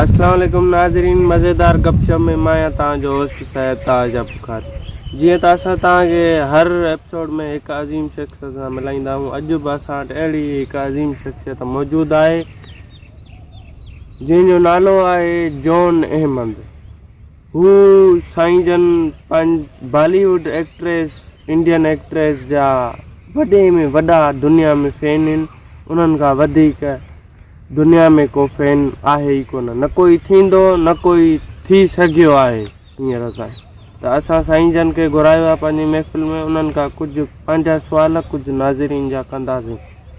अस्सलाम वालेकुम नाज़रीन, मज़ेदार गपशप में मैं तव्हांजो होस्ट साहिब ताज बुखार। जीअं त असां तव्हांखे हर एपिसोड में हिकु अज़ीम शख़्स सां मिलाईंदा आहियूं। अॼु बि असां वटि अहिड़ी हिकु अज़ीम शख़्सियत मौजूदु आहे जंहिंजो नालो आहे जॉन अहमद। हू साईं जन बॉलीवुड एक्ट्रेस, इंडियन एक्ट्रेस जा वॾे में वॾा दुनिया में फ़ैन आहिनि। उन्हनि खां वधीक दुनिया में को फ़ैन आहे ई कोन, न कोई थींदो न कोई थी सघियो आहे हींअर ताईं। त असां साईं जन खे घुरायो आहे पंहिंजी महफ़िल में। उन्हनि खां कुझु पंहिंजा सुवाल कुझु नाज़रीन जा कंदासीं।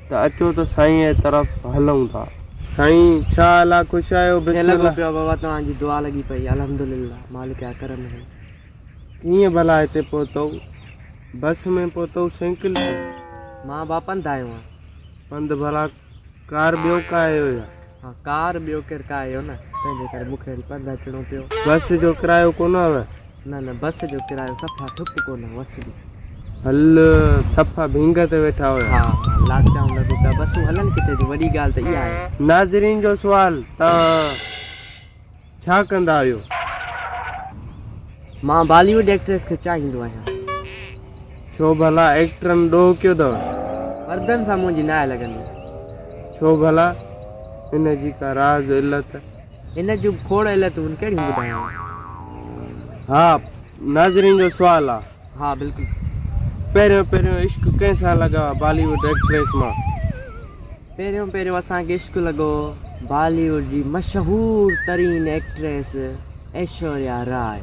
त अचो त साईं जे तरफ़ हलूं था। साईं छा हाल आहे? ख़ुशि आहियो? बाबा तव्हांजी दुआ लॻी पई, अल्हम्दुलिल्लाह, मालिक जा करम है। कीअं भला हिते पहुतव? बस में पहुतव साइकिल ते? मां बा पंधि आयो आहियां। पंधि भला कार ॿियो का आयो या? हाँ, कार ॿियो केरु का आयो न, तंहिंजे करे मूंखे वरी पंधि अचिणो पियो। बस जो किरायो कोन आवे? न बस जो किरायो सफ़ा ठुक कोन वस बि। हल सफ़ा भींग ते वेठा हुया? हा, लॉकडाउन लॻो पिया, बसूं हलनि किथे थी, वॾी ॻाल्हि त इहा आहे। नाज़रीन जो सुवाल, तव्हां छा कंदा आहियो? मां बॉलीवुड एक्ट्रेस खे चाहींदो आहियां। छो भला एक्टरनि ॾोह कयो अथव? मर्दनि सां मुंहिंजी न लॻंदी। छो भला? इन जी का राज़ इल्लत? इन जूं खोड़ इल्लतूं कहिड़ियूं ॿुधायां? हा, नाज़रीन जो सुवाल आहे। हा बिल्कुलु। पहिरियों इश्क कंहिंसां लॻा बॉलीवुड एक्ट्रेस मां? पहिरियों असांखे इश्क लॻो बॉलीवुड जी मशहूरु तरीन एक्ट्रेस ऐश्वर्या राय।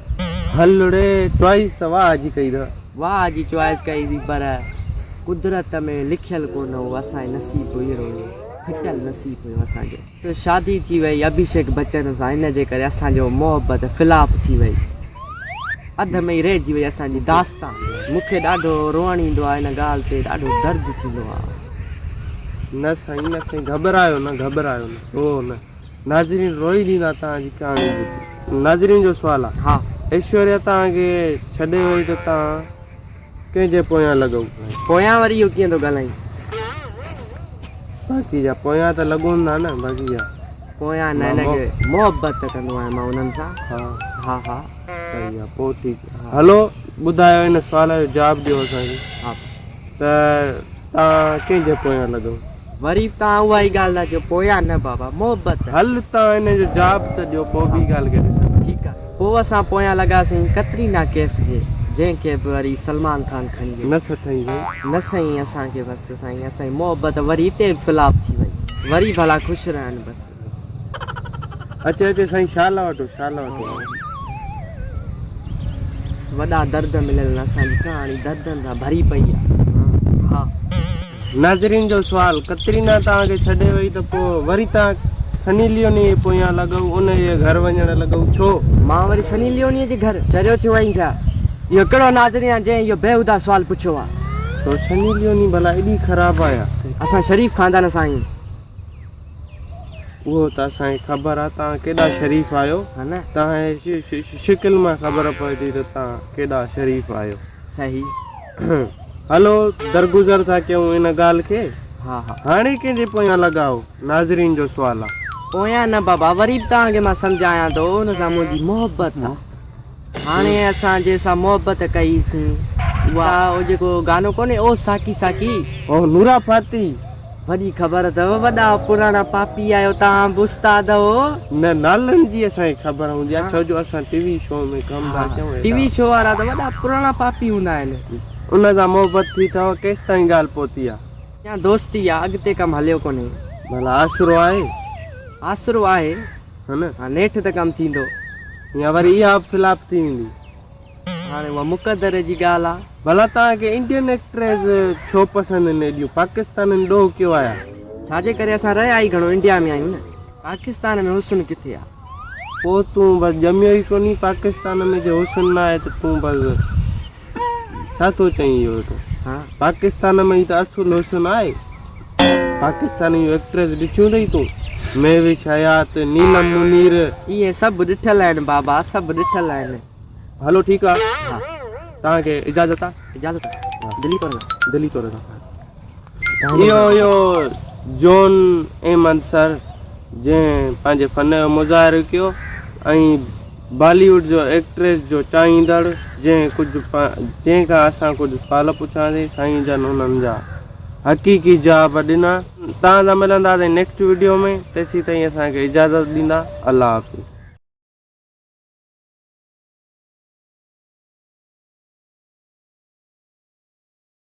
हलड़े चॉइस त वाह जी कई अथव। वाह जी चॉइस कई थी, पर कुदरत में लिखियल कोन हो, असांजे नसीब अहिड़ो हुयो, फिटल नसीब हुयो असांजो। त शादी थी वई अभिषेक बच्चन सां, हिन जे करे असांजो मोहबत फ्लॉप थी वई, अध में ई रहिजी वई असांजी दास्तान। मूंखे ॾाढो रोअण ईंदो आहे हिन ॻाल्हि ते, ॾाढो दर्द थींदो आहे। न साईं घबरायो न रो न। नाज़रीन रोई ॾींदा तव्हांजी कहाणी ॿुधी। नाज़रीन जो सुवाल आहे। हा, ऐश्वर्या तव्हांखे छॾे वई त तव्हां कंहिंजे पोयां लॻो? पोयां वरी इहो कीअं थो ॻाल्हाई? बाक़ी जा पोयां त लॻोंदा न, बाक़ी जा पोयां न, हिनखे मोहबत कंदो आहियां मां उन्हनि सां। हा हा सही आहे, पोइ ठीकु आहे। हलो ॿुधायो, हिन सुवाल जो जवाबु ॾियो असांखे। हा, त तव्हां कंहिंजे पोयां लॻो? वरी तव्हां उहा ई ॻाल्हि था चयो, पोयां न बाबा, मोहबत। हल तव्हां हिन जो जवाबु त ॾियो, पोइ ॿी ॻाल्हि खे ॾिसो। ठीकु आहे, पोइ असां पोयां लॻासीं कतरीना कैफ जे, जंहिंखे बि वरी सलमान खान खणी वियो। न सठई साईं? न साईं, असांखे बसि साईं, असांजी मोहबत वरी हिते फ्लॉप थी वई, वरी भला ख़ुशि रहनि बसि। अचे साईं, शाला वठो। वॾा दर्द मिलियल असांजी कहाणी दर्दनि सां भरी पई आहे। हा, नाज़रीन जो सुवाल, कतरीना तव्हांखे छॾे वई त पोइ वरी तव्हां सनी लियोनी जे पोयां लॻो, उनजे घर वञणु लॻो, छो? मां वरी सनी लियोनीअ जे घर चरियो थियो आहीं छा? इहो कहिड़ो नाज़रीन आहे जंहिं इहो बेहुदा सुवाल पुछियो आहे? तो सनी लियोनी भला एॾी ख़राबु आया? असां शरीफ़ खानदान सां आहियूं। उहो त असांखे ख़बर आहे, तव्हां केॾा शरीफ़ आहियो, हा न? तव्हांजे शिकिल मां ख़बर पए थी त तव्हां केॾा शरीफ़ आहियो। सही। हलो दरगुज़र था कयूं इन ॻाल्हि खे। हा, हाणे कंहिंजे पोयां लॻाओ? नाज़रीन जो सुवाल आहे। पोयां न बाबा, वरी बि तव्हांखे मां सम्झायां थो, हुन सां मुंहिंजी मोहबत आहे। हाणे असां जंहिंसां मोहबत कईसीं, उहो जेको गानो कोन्हे, ओ साकी साकी, ओ नूरा फाती, वॾी ख़बर अथव, वॾा पुराणा पापी आहियो तव्हां, उस्ताद हो। न नालनि जी असांखे ख़बर हूंदी आहे, छो जो असां टीवी शो में कमु था कयूं। टीवी शो वारा त वॾा पुराणा पापी हूंदा आहिनि। उन सां मोहबत थी अथव, केसि ताईं ॻाल्हि पहुती आहे? या दोस्ती आहे, अॻिते कमु हलियो कोन्हे। भला आसरो आहे? आसरो आहे, हा न? हा, नेठि त कमु थींदो, या वरी इहा फ्लॉप थी वेंदी? हाणे उहा मुक़दर जी ॻाल्हि आहे। भला तव्हांखे इंडियन एक्ट्रेस छो पसंदि आहिनि एॾियूं? पाकिस्तान ॾोह कयो आया? छाजे करे असां रहिया ई घणो इंडिया में आहियूं न, पाकिस्तान में हुस्न किथे आहे? पोइ तूं बसि ॼमियो ई कोन्ही पाकिस्तान में, जो हुस्न न आहे त तूं बसि छा थो चईं इहो वेठो? हा, पाकिस्तान में ई त असुल हुस्न आहे। पाकिस्तान जूं एक्ट्रेस ॾिठियूं अथई तूं? महविश हयात, नीलम मुनीर, इहे सभु ॾिठल आहिनि बाबा, सभु ॾिठल आहिनि। हलो ठीकु आहे, हा, तव्हांखे इजाज़त आहे? इजाज़त आहे। दिल्ली तो रहा। इहो जॉन अहमद सर जंहिं पंहिंजे फ़न जो मुज़ाहिरो कयो ऐं बॉलीवुड जो एक्ट्रेस जो चाहींदड़ जंहिंखां असां कुझु सुवाल पुछांसीं साईं जन उन्हनि जा हक़ीक़ी जवाब ॾिना। तव्हां सां मिलंदासीं नेक्स्ट वीडियो में, तेसीं ताईं असांखे इजाज़त ॾींदा। अल्लाह हाफ़िज़।